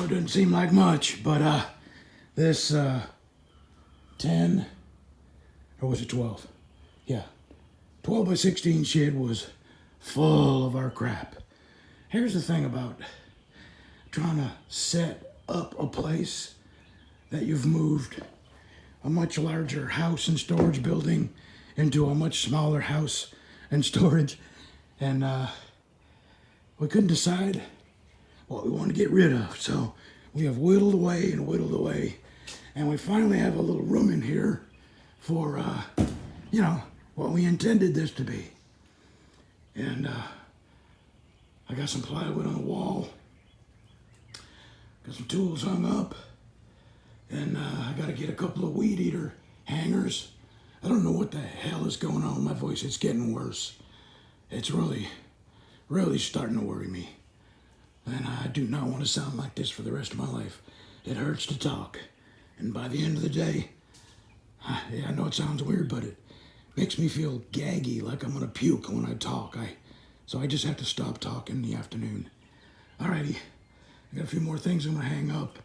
know it doesn't seem like much, but this 10, or was it 12? Yeah, 12 by 16 shed was full of our crap. Here's the thing about trying to set up a place that you've moved a much larger house and storage building into a much smaller house and storage, and we couldn't decide what we want to get rid of, so we have whittled away, and we finally have a little room in here for what we intended this to be. And I got some plywood on the wall, got some tools hung up, and I got to get a couple of weed eater hangers. I don't know what the hell is going on with my voice. It's getting worse. It's really starting to worry me. And I do not want to sound like this for the rest of my life. It hurts to talk. And by the end of the day, I know it sounds weird, but it makes me feel gaggy, like I'm going to puke when I talk. So I just have to stop talking in the afternoon. Alrighty, I got a few more things I'm going to hang up.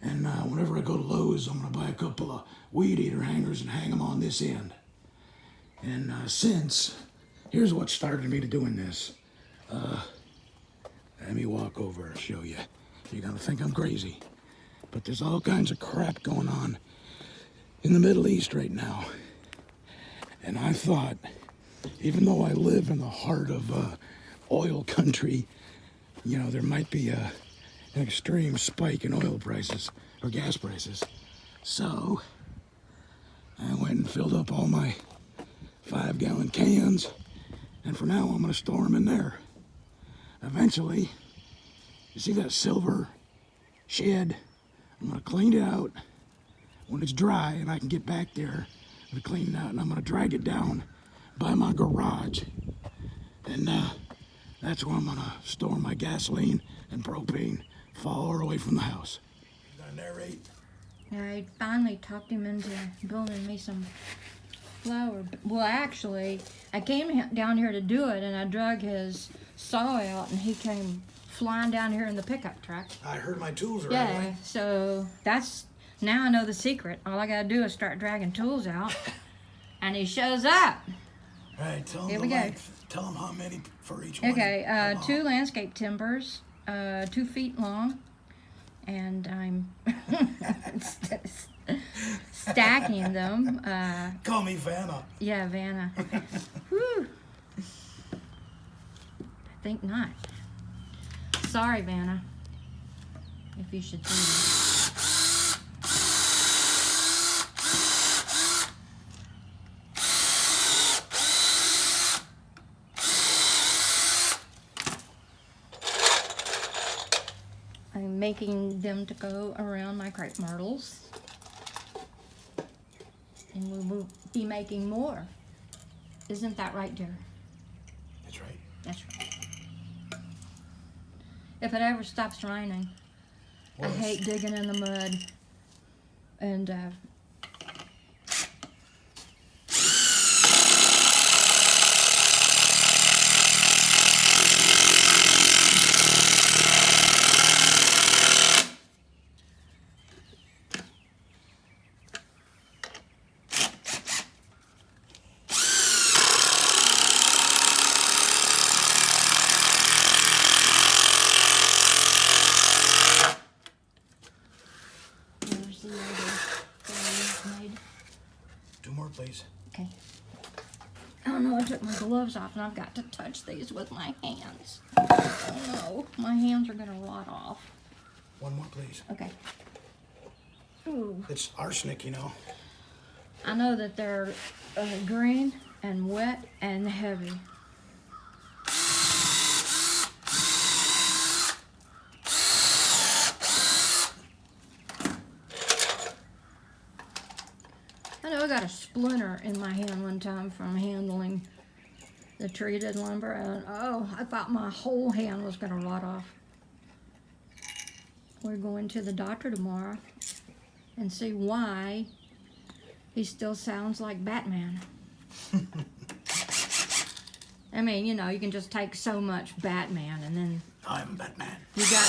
And whenever I go to Lowe's, I'm going to buy a couple of weed eater hangers and hang them on this end. And here's what started me to doing this. Let me walk over and show you. You're going to think I'm crazy. But there's all kinds of crap going on in the Middle East right now. And I thought, even though I live in the heart of oil country, there might be an extreme spike in oil prices or gas prices. So I went and filled up all my 5-gallon cans, and for now I'm going to store them in there. Eventually, you see that silver shed? I'm going to clean it out when it's dry and I can get back there. I'm going to clean it out and I'm going to drag it down by my garage. And that's where I'm going to store my gasoline and propane far away from the house. You going to narrate? I finally talked him into building me some flower. Well, actually, I came down here to do it, and I drug his saw out, and he came flying down here in the pickup truck. I heard my tools right Yeah, away. so now I know the secret. All I gotta do is start dragging tools out, and he shows up. All right, tell him Here the we go. length. Tell him how many for each one. Okay, 2 landscape timbers, 2 feet long, and I'm stacking them. Call me Vanna. Yeah, Vanna. Whew. I think not. Sorry, Vanna, if you should see me. I'm making them to go around my crepe myrtles. And we will be making more. Isn't that right, dear? That's right. That's right. If it ever stops raining, I hate digging in the mud. And there's the other thing made. 2 more, please. Okay. Oh no, I took my gloves off and I've got to touch these with my hands. Oh no, my hands are gonna rot off. 1 more, please. Okay. Ooh. It's arsenic, I know that they're green and wet and heavy. I know I got a splinter in my hand one time from handling the treated lumber, and I thought my whole hand was going to rot off. We're going to the doctor tomorrow and see why he still sounds like Batman. I mean, you can just take so much Batman and then I'm Batman. you got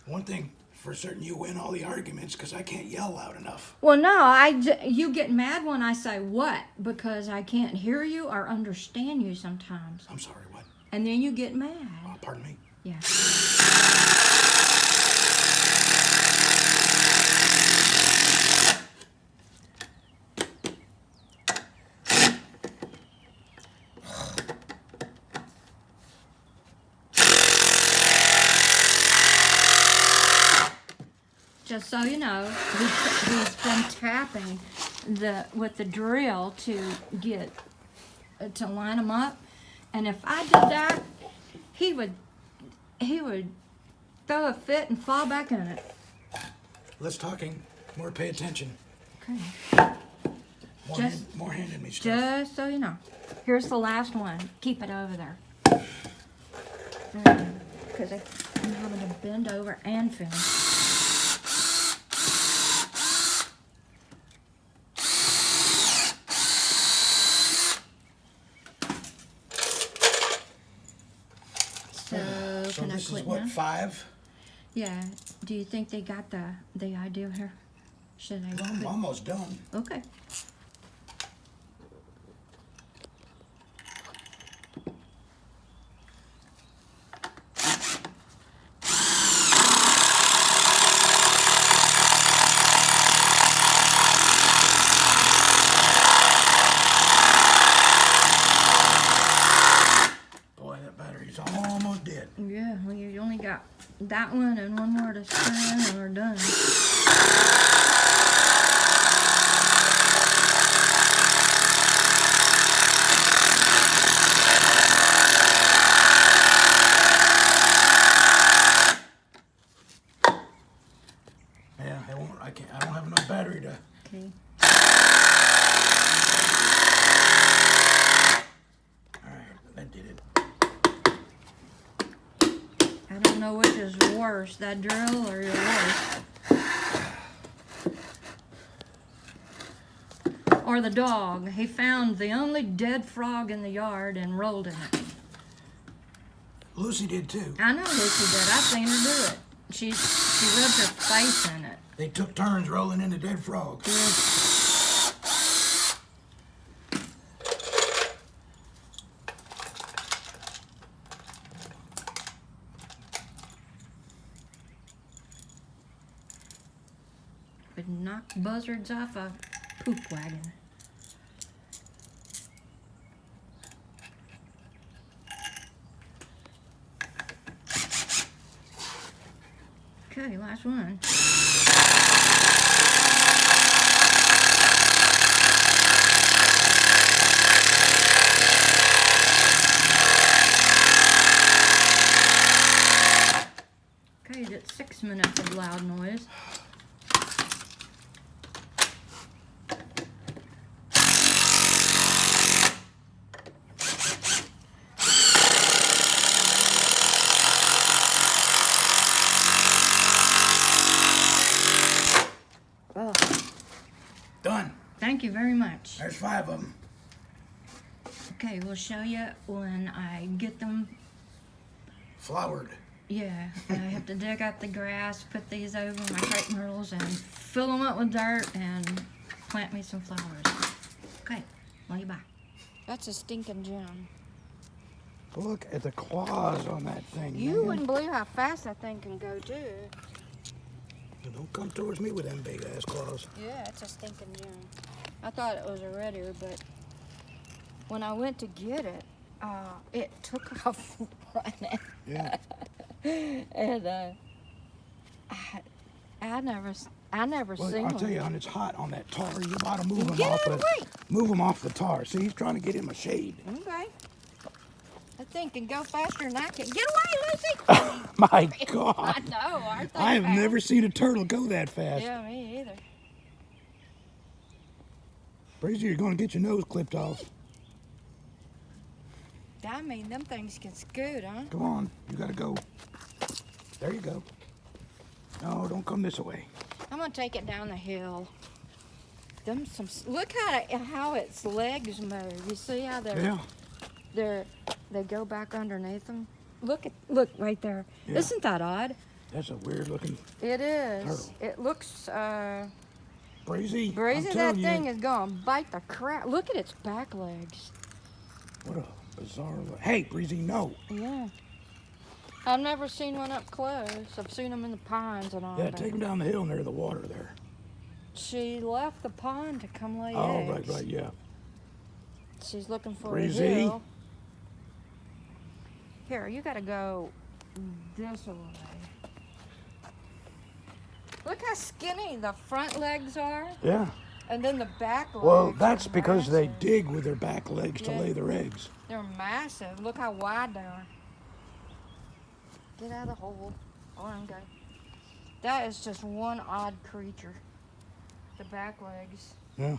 One thing for certain, you win all the arguments because I can't yell loud enough. Well, no, you get mad when I say what because I can't hear you or understand you sometimes. I'm sorry, what? And then you get mad. Pardon me? Yeah. Just so you know, he's been tapping with the drill to line them up, and if I did that, he would throw a fit and fall back in it. Less talking, more pay attention. Okay. More handing me stuff. Just so you know, here's the last one. Keep it over there, because I'm having to bend over and finish. So this is what, 5? Yeah. Do you think they got the idea here? Should I? I'm almost done. Okay. Boy, that battery's almost dead. Yeah, well, you only got that one and one more to spin and we're done. Yeah, I don't have enough battery to. Okay. Alright, that did it. I don't know which is worse, that drill or your voice. Or the dog. He found the only dead frog in the yard and rolled in it. Lucy did too. I know Lucy did. I've seen her do it. She rubbed her face in it. They took turns rolling into dead frogs. Would knock buzzards off a poop wagon. Okay, last one. Okay, that's 6 minutes of loud noise. Oh, Done. thank you very much. There's 5 of them. Okay, we'll show you when I get them. Flowered. Yeah, I have to dig up the grass, put these over my crepe myrtles, and fill them up with dirt and plant me some flowers. Okay, love you, bye. That's a stinking gem. Look at the claws on that thing. You man. wouldn't believe how fast that thing can go, too. Don't come towards me with them big ass claws. Yeah, it's a stinking gem. I thought it was a red ear, but when I went to get it, it took off running. Yeah. And I never Well, seen I'll one. tell you, and it's hot on that tar. You gotta move them Get off out of the way. Move them off the tar. See, he's trying to get him a shade. Okay. That thing can go faster than I can. Get away, Lucy! My I God. know. Aren't they I have fast? never seen a turtle go that fast. Yeah, me either. Breezy, you're gonna get your nose clipped off. I mean, them things can scoot, huh? Come on, you gotta go. There you go. No, don't come this way. I'm gonna take it down the hill. Look how its legs move. You see how they go back underneath them? Look right there. Yeah. Isn't that odd? That's a weird looking It is. turtle. It looks Brazy. brazy. I'm That telling thing you. is gonna bite the crap. Look at its back legs. What a bizarre look. Hey, Breezy, no. Yeah. I've never seen one up close. I've seen them in the ponds and all Yeah, that. take him down the hill near the water there. She left the pond to come lay Oh, eggs. right, yeah. She's looking for Breezy. a hill. Here, you gotta go this way. Look how skinny the front legs are, Yeah. and then the back legs. Well, are that's because they massive. dig with their back legs to Yeah. lay their eggs. They're massive. Look how wide they are. Get out of the hole. Go on, go. That is just one odd creature. The back legs. Yeah.